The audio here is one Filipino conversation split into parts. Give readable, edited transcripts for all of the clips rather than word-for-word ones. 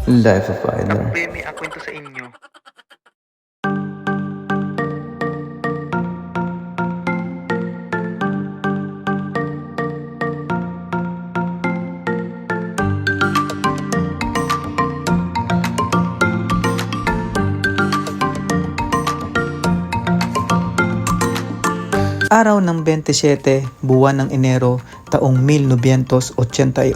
Life of Idler. May ako ito sa inyo. Araw ng 27, buwan ng Enero, taong 1988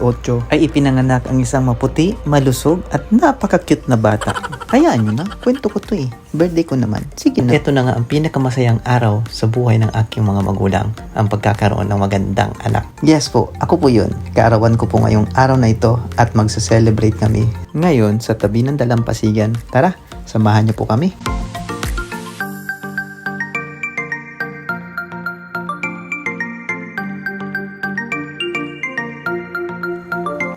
ay ipinanganak ang isang maputi, malusog at napaka-cute na bata. Hayaan nyo na, kwento ko to eh. Birthday ko naman. Sige na. Ito na nga ang pinakamasayang araw sa buhay ng aking mga magulang, ang pagkakaroon ng magandang anak. Yes po, ako po yun. Kaarawan ko po ngayong araw na ito at magsa-celebrate kami. Ngayon, sa tabi ng dalampasigan. Tara, samahan niyo po kami.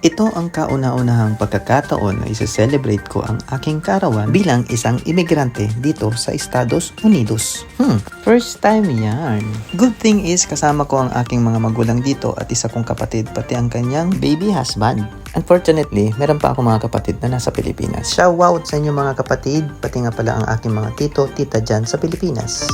Ito ang kauna-unahang pagkakataon na isa-celebrate ko ang aking kaarawan bilang isang imigrante dito sa Estados Unidos. First time yan. Good thing is kasama ko ang aking mga magulang dito at isa kong kapatid pati ang kanyang baby husband. Unfortunately, meron pa ako mga kapatid na nasa Pilipinas. Shout out sa inyo mga kapatid, pati nga pala ang aking mga tito, tita dyan sa Pilipinas.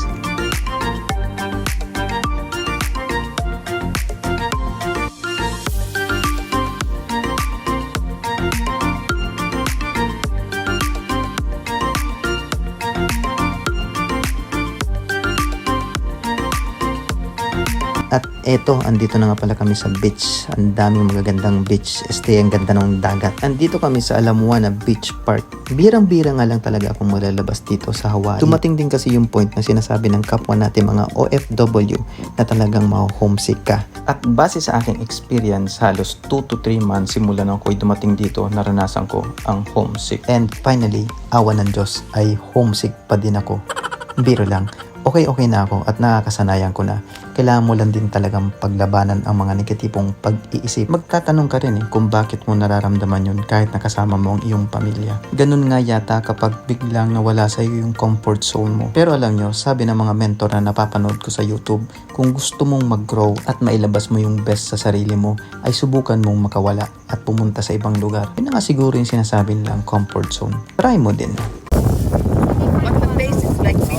At eto, andito na nga pala kami sa beach. Ang daming magagandang beach. Ang ganda ng dagat. Andito kami sa Alamoana Beach Park. Birang-bira nga lang talaga akong malalabas dito sa Hawaii. Dumating din kasi yung point na sinasabi ng kapwa natin mga OFW na talagang ma-homesick ka. At base sa aking experience, halos 2 to 3 months simula nang ako'y dumating dito, naranasan ko ang homesick. And finally, awa ng Diyos ay homesick pa din ako. Biro lang. Okay na ako at nakakasanayan ko na. Kailangan mo lang din talagang paglabanan ang mga negatibong pag-iisip. Magtatanong ka rin kung bakit mo nararamdaman yun kahit nakasama mo ang iyong pamilya. Ganun nga yata kapag biglang nawala sa iyo yung comfort zone mo. Pero alam nyo, sabi ng mga mentor na napapanood ko sa YouTube, kung gusto mong mag-grow at mailabas mo yung best sa sarili mo, ay subukan mong makawala at pumunta sa ibang lugar. Yun nga siguro yung sinasabi nilang comfort zone. Try mo din. But the taste is like this.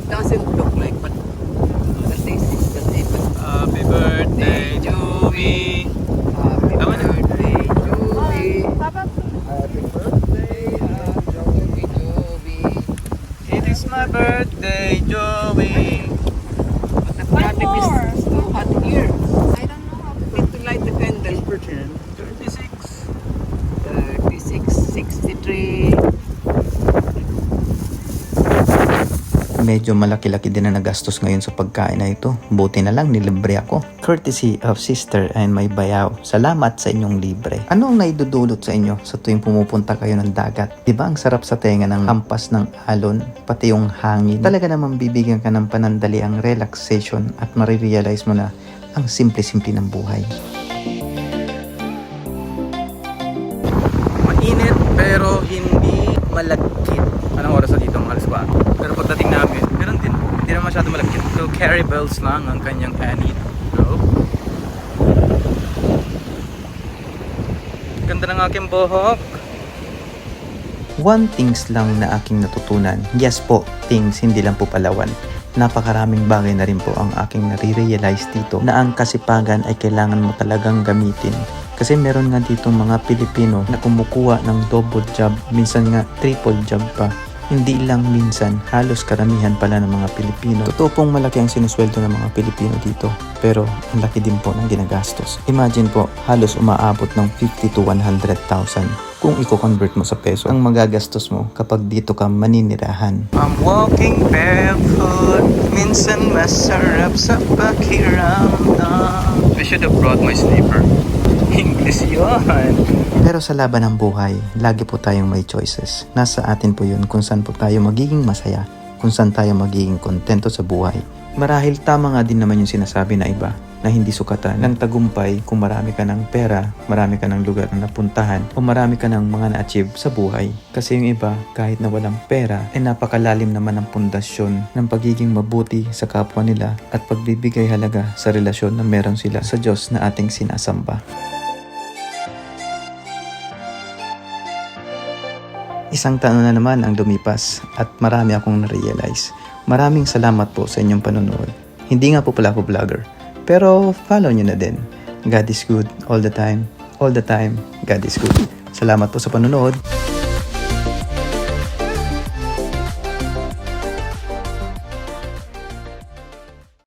Doesn't look like, but the taste is the same. Happy birthday to me. Happy birthday, Joey. Happy birthday, Joey. It is my birthday, Joey. But the product is too hot here. I don't know how to Need to light the candle. 36. 36, 63. Medyo malaki-laki din na nagastos ngayon sa pagkain na ito. Buti na lang nilibre ako. Courtesy of sister and my bayaw. Salamat sa inyong libre. Ano ang naidudulot sa inyo sa tuwing pumupunta kayo ng dagat? Diba ang sarap sa tenga ng hampas ng alon, pati yung hangin? Talaga naman bibigyan ka ng panandaliang relaxation at marirealize mo na ang simple-simple ng buhay. Mainit pero hindi malagkit. Anong oras na dito? Alas 4. Pero pagdating namin, meron din. Hindi naman masyado malagkit. So, carry bells lang ang kanyang anit. So, ganda ng aking buhok. One things lang na aking natutunan. Yes po, things, hindi lang po palawan. Napakaraming bagay na rin po ang aking nare-realize dito na ang kasipagan ay kailangan mo talagang gamitin. Kasi meron nga dito mga Pilipino na kumukuha ng double job, minsan nga triple job pa. Hindi lang minsan, halos karamihan pala ng mga Pilipino. Totoo pong malaki ang sinusweldo ng mga Pilipino dito, pero ang laki din po ng ginagastos. Imagine po, halos umaabot ng 50 to 100,000. Kung i-convert mo sa peso, ang magagastos mo kapag dito ka maninirahan. I'm walking barefoot. Minsan masarap sa pakiramdam. I should have brought my slipper. English yun. Pero sa laban ng buhay, lagi po tayong may choices. Nasa atin po yun kung saan po tayo magiging masaya, kung saan tayo magiging kontento sa buhay. Marahil tama nga din naman yung sinasabi na iba, na hindi sukatan ng tagumpay kung marami ka ng pera, marami ka ng lugar na napuntahan, o marami ka ng mga na-achieve sa buhay. Kasi yung iba, kahit na walang pera, ay napakalalim naman ang pundasyon ng pagiging mabuti sa kapwa nila at pagbibigay halaga sa relasyon na meron sila sa Diyos na ating sinasamba. Isang taon na naman ang lumipas at marami akong na-realize. Maraming salamat po sa inyong panonood. Hindi nga po pala ako vlogger, pero follow nyo na din. God is good all the time. All the time, God is good. Salamat po sa panonood.